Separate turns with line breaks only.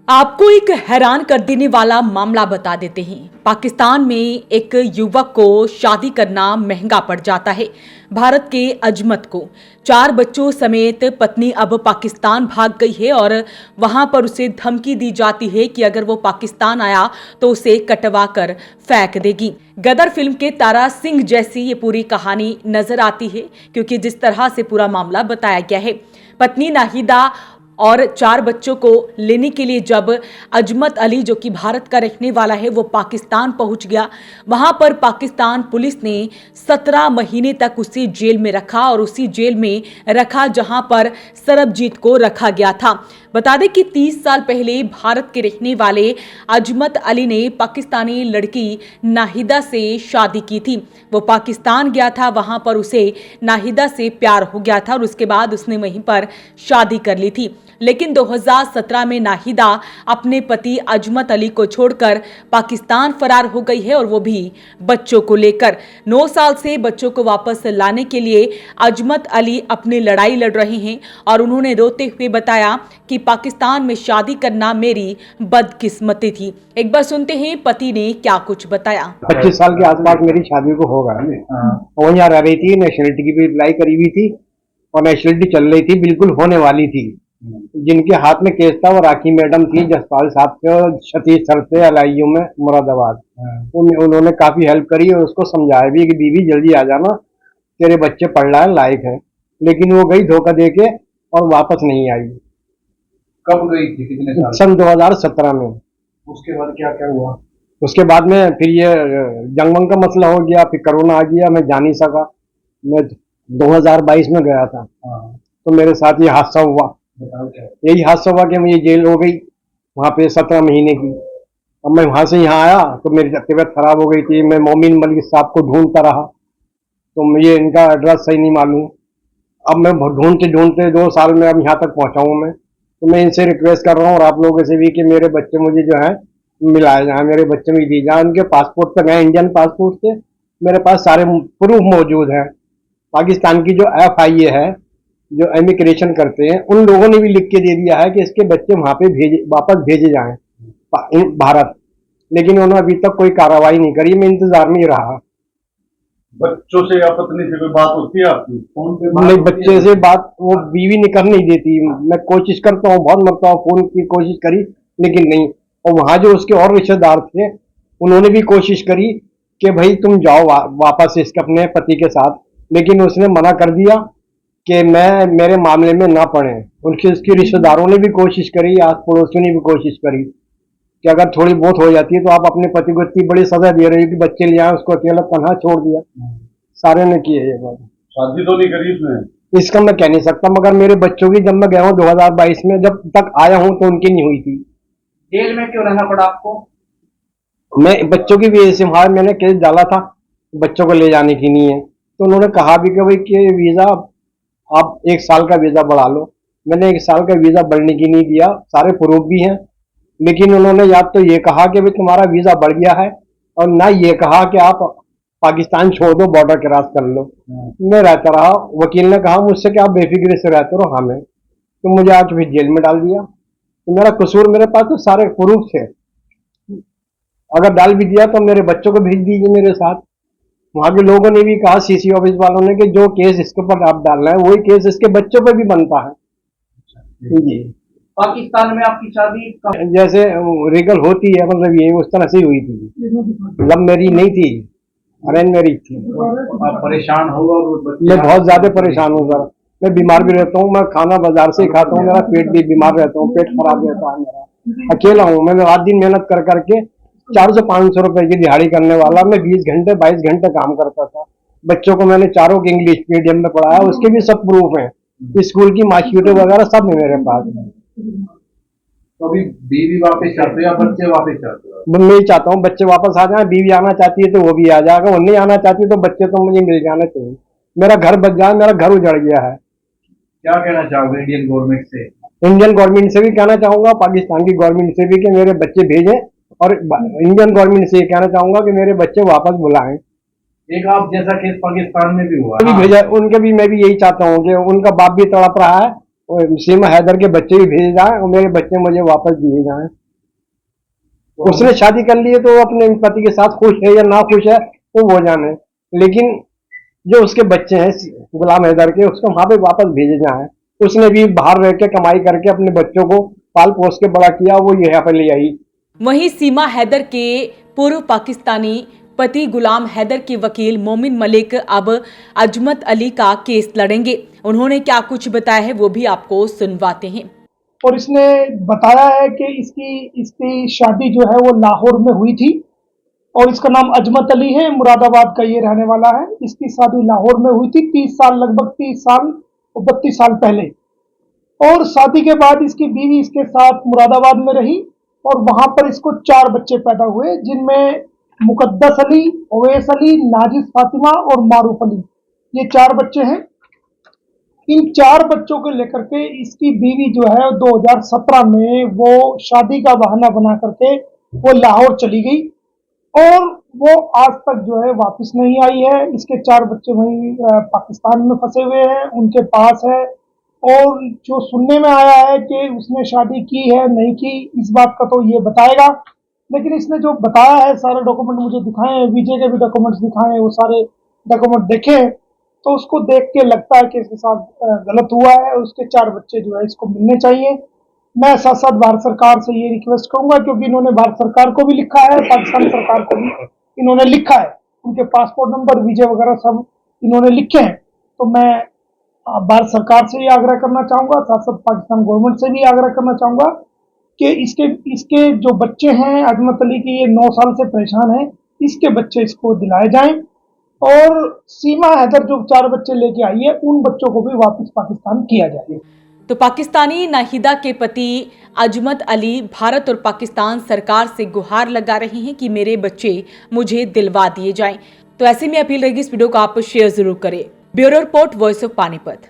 आपको एक हैरान कर देने वाला मामला बता देते हैं। पाकिस्तान में एक युवक को शादी करना महंगा पड़ जाता है। भारत के अजमत को 4 बच्चों समेत पत्नी अब पाकिस्तान भाग गई है और वहां पर उसे धमकी दी जाती है कि अगर वो पाकिस्तान आया तो उसे कटवा कर फेंक देगी। गदर फिल्म के तारा सिंह जैसी ये पूरी कहानी नजर आती है, क्योंकि जिस तरह से पूरा मामला बताया गया है। पत्नी नाहिदा और 4 बच्चों को लेने के लिए जब अजमत अली, जो कि भारत का रहने वाला है, वो पाकिस्तान पहुंच गया, वहां पर पाकिस्तान पुलिस ने 17 महीने तक उसे जेल में रखा और उसी जेल में रखा जहां पर सरबजीत को रखा गया था। बता दें कि 30 साल पहले भारत के रहने वाले अजमत अली ने पाकिस्तानी लड़की नाहिदा से शादी की थी। वो पाकिस्तान गया था, वहां पर उसे नाहिदा से प्यार हो गया था और उसके बाद उसने वहीं पर शादी कर ली थी। लेकिन 2017 में नाहिदा अपने पति अजमत अली को छोड़कर पाकिस्तान फरार हो गई है और वो भी बच्चों को लेकर। 9 साल से बच्चों को वापस लाने के लिए अजमत अली अपनी लड़ाई लड़ रहे हैं और उन्होंने रोते हुए बताया कि पाकिस्तान में शादी करना मेरी बदकिस्मती थी। एक बार सुनते हैं पति ने क्या कुछ बताया।
25 साल के आसपास मेरी शादी को होगा। वो यहाँ रह रही थी, नेशनलिटी की भी अप्लाई करी हुई थी और नेशनलिटी चल रही थी, बिल्कुल होने वाली थी। जिनके हाथ में केस था वो राखी मैडम थी, जसपाल साहब थे और सतीश सर थे LIU में मुरादाबाद। उन्होंने काफी हेल्प करी और उसको समझाया भी कि बीवी जल्दी आ जाना, तेरे बच्चे पढ़ रहा है, लायक है। लेकिन वो गई धोखा दे के और वापस नहीं आई।
कब गई थी, कितने साल?
सन 2017 में।
उसके बाद क्या क्या हुआ?
उसके बाद में फिर ये जंगमंग का मसला हो गया, फिर कोरोना आ गया, मैं जा नहीं सका। मैं 2022 में गया था। तो मेरे साथ ये हादसा हुआ। यही हादसा हुआ कि मुझे जेल हो गई वहाँ पे 17 महीने की। अब मैं वहाँ से यहाँ आया तो मेरी तबीयत खराब हो गई थी। मैं मोमिन मलिक साहब को ढूंढता रहा तो मुझे इनका एड्रेस सही नहीं मालूम। अब मैं ढूंढते ढूंढते 2 साल में अब यहाँ तक पहुँचा हूँ मैं। तो मैं इनसे रिक्वेस्ट कर रहा हूँ और आप लोगों से भी कि मेरे बच्चे मुझे जो है मिलाए जाए, मेरे बच्चे में दी जाए। उनके पासपोर्ट तक है, इंडियन पासपोर्ट से मेरे पास सारे प्रूफ मौजूद हैं। पाकिस्तान की जो FIA है, जो इमिग्रेशन करते हैं, उन लोगों ने भी लिख के दे दिया है कि इसके बच्चे वहां पे वापस भेजे जाएं भारत। लेकिन उन्होंने अभी तक कोई कार्रवाई नहीं करी। मैं इंतजार में ही रहा।
बच्चों से या पत्नी से कोई बात होती है आपकी फोन पे?
नहीं, बच्चे से बात वो बीवी नहीं कर नहीं देती। मैं कोशिश करता हूँ, बहुत मरता हूँ, फोन की कोशिश करी लेकिन नहीं। और वहां जो उसके और रिश्तेदार थे उन्होंने भी कोशिश करी कि भाई तुम जाओ वापस इसके अपने पति के साथ, लेकिन उसने मना कर दिया कि मैं मेरे मामले में ना पड़े। उसके रिश्तेदारों ने भी कोशिश करी, आस पड़ोसियों ने भी कोशिश करी कि अगर थोड़ी बहुत हो जाती है तो आप अपने पति को इतनी बड़ी सजा दे रही हो कि बच्चे ले आए, उसको अकेला तनहा छोड़ दिया। सारे ने किए ये बात।
शादी तो नहीं करी उसने?
इसका मैं कह नहीं सकता, मगर मेरे बच्चों की जब मैं गया हूँ 2022 में, जब तक आया हूँ तो उनकी नहीं हुई थी।
जेल में क्यों रहना पड़ा आपको?
मैं बच्चों की भी ऐसे वहां मैंने केस डाला था, बच्चों को ले जाने की नहीं है। तो उन्होंने कहा भी कि भाई कि वीजा आप 1 साल का वीजा बढ़ा लो। मैंने 1 साल का वीजा बढ़ने की नहीं दिया, सारे प्रूफ भी हैं। लेकिन उन्होंने या तो ये कहा कि भाई तुम्हारा वीजा बढ़ गया है, और ना ये कहा कि आप पाकिस्तान छोड़ दो, बॉर्डर क्रॉस कर लो। मैं रहता रहा। वकील ने कहा मुझसे कि आप बेफिक्र से रहते रहो। हाँ, मैं तो मुझे आज फिर जेल में डाल दिया। तो मेरा कसूर, मेरे पास तो सारे प्रूफ थे। अगर डाल भी दिया तो मेरे बच्चों को भेज दीजिए मेरे साथ। वहां के लोगों ने भी कहा, CC ऑफिस वालों ने, कि जो केस इसके ऊपर आप डाल रहे हैं वही केस इसके बच्चों पे भी बनता है। जी।
पाकिस्तान में आपकी शादी
जैसे रीगल होती है, मतलब ये उस तरह से हुई थी। लव मैरिज नहीं थी, अरेंज मैरिज थी।
आप परेशान हो?
मैं बहुत ज्यादा परेशान हूँ सर। मैं बीमार भी रहता हूँ, मैं खाना बाजार से ही खाता हूँ, मेरा पेट भी, बीमार रहता हूँ, पेट खराब रहता है मेरा। अकेला हूँ, मैंने रात दिन मेहनत कर करके 400-500 रुपए की दिहाड़ी करने वाला मैं 20 घंटे 22 घंटे काम करता था। बच्चों को मैंने चारों के इंग्लिश मीडियम में पढ़ाया, उसके भी सब प्रूफ हैं, स्कूल की मार्कशीटें वगैरह सब है मेरे पास।
तो अभी बीवी वापस चाहते हो या बच्चे वापस चाहते हो?
मैं ही चाहता हूँ बच्चे वापस आ जाए। बीवी आना चाहती है तो वो भी आ जाएगा, वो नहीं आना चाहती तो बच्चे तो मुझे मिल जाने चाहिए। मेरा घर बच जाए, मेरा घर उजड़ गया है।
क्या कहना चाहोगे इंडियन गवर्नमेंट से?
इंडियन गवर्नमेंट से भी कहना चाहूंगा, पाकिस्तान की गवर्नमेंट से भी, कि मेरे बच्चे भेजें, और इंडियन गवर्नमेंट से ये कहना चाहूंगा कि मेरे बच्चे वापस बुलाएं।
एक आप जैसा केस पाकिस्तान में भी हुआ
भी भेजा उनके भी। मैं भी यही चाहता हूँ कि उनका बाप भी तड़प रहा है, और सीमा हैदर के बच्चे भी भेजे जाएं और मेरे बच्चे मुझे वापस दिए जाएं। उसने शादी कर ली है तो अपने पति के साथ खुश है या ना खुश है तो वो जाने, लेकिन जो उसके बच्चे हैं गुलाम हैदर के, उसको वहां पे वापस भेजना है। उसने भी बाहर रह के कमाई करके अपने बच्चों को पाल पोस के बड़ा किया, वो यहाँ पे ले आई।
वहीं सीमा हैदर के पूर्व पाकिस्तानी पति गुलाम हैदर के वकील मोमिन मलिक अब अजमत अली का केस लड़ेंगे। उन्होंने क्या कुछ बताया है वो भी आपको सुनवाते हैं।
और इसने बताया है कि इसकी शादी जो है वो लाहौर में हुई थी और इसका नाम अजमत अली है, मुरादाबाद का ये रहने वाला है। इसकी शादी लाहौर में हुई थी 30 साल, लगभग 30 साल और 32 साल पहले। और शादी के बाद इसकी बीवी इसके साथ मुरादाबाद में रही और वहां पर इसको 4 बच्चे पैदा हुए, जिनमें मुकद्दस अली, ओवैस अली, नाजिस फातिमा और मारूफ अली, ये 4 बच्चे हैं। इन 4 बच्चों को लेकर के इसकी बीवी जो है 2017 में वो शादी का बहाना बना करके वो लाहौर चली गई और वो आज तक जो है वापस नहीं आई है। इसके 4 बच्चे वहीं पाकिस्तान में फंसे हुए हैं, उनके पास है। और जो सुनने में आया है कि उसने शादी की है नहीं की, इस बात का तो ये बताएगा, लेकिन इसने जो बताया है सारे डॉक्यूमेंट मुझे दिखाए हैं, विजय के भी डॉक्यूमेंट्स दिखाए हैं, वो सारे डॉक्यूमेंट देखे हैं, तो उसको देख के लगता है कि इसके साथ गलत हुआ है। उसके 4 बच्चे जो है इसको मिलने चाहिए। मैं साथ साथ भारत सरकार से ये रिक्वेस्ट करूंगा, क्योंकि इन्होंने भारत सरकार को भी लिखा है, पाकिस्तान सरकार को भी इन्होंने लिखा है, उनके पासपोर्ट नंबर, वीजे वगैरह सब इन्होंने लिखे हैं। तो मैं भारत सरकार से ये आग्रह करना चाहूंगा, साथ साथ पाकिस्तान गवर्नमेंट से भी आग्रह करना चाहूंगा कि इसके जो बच्चे हैं अजमत अली की, ये 9 साल से परेशान है, इसके बच्चे इसको दिलाए जाएं। और सीमा हैदर जो 4 बच्चे लेके आई है, उन बच्चों को भी वापस पाकिस्तान किया जाए।
तो पाकिस्तानी नाहिदा के पति अजमत अली भारत और पाकिस्तान सरकार से गुहार लगा रहे हैं कि मेरे बच्चे मुझे दिलवा दिए जाएं। तो ऐसे में अपील रहेगी इस वीडियो को आप शेयर जरूर करें। Bureau report, voice of Panipat.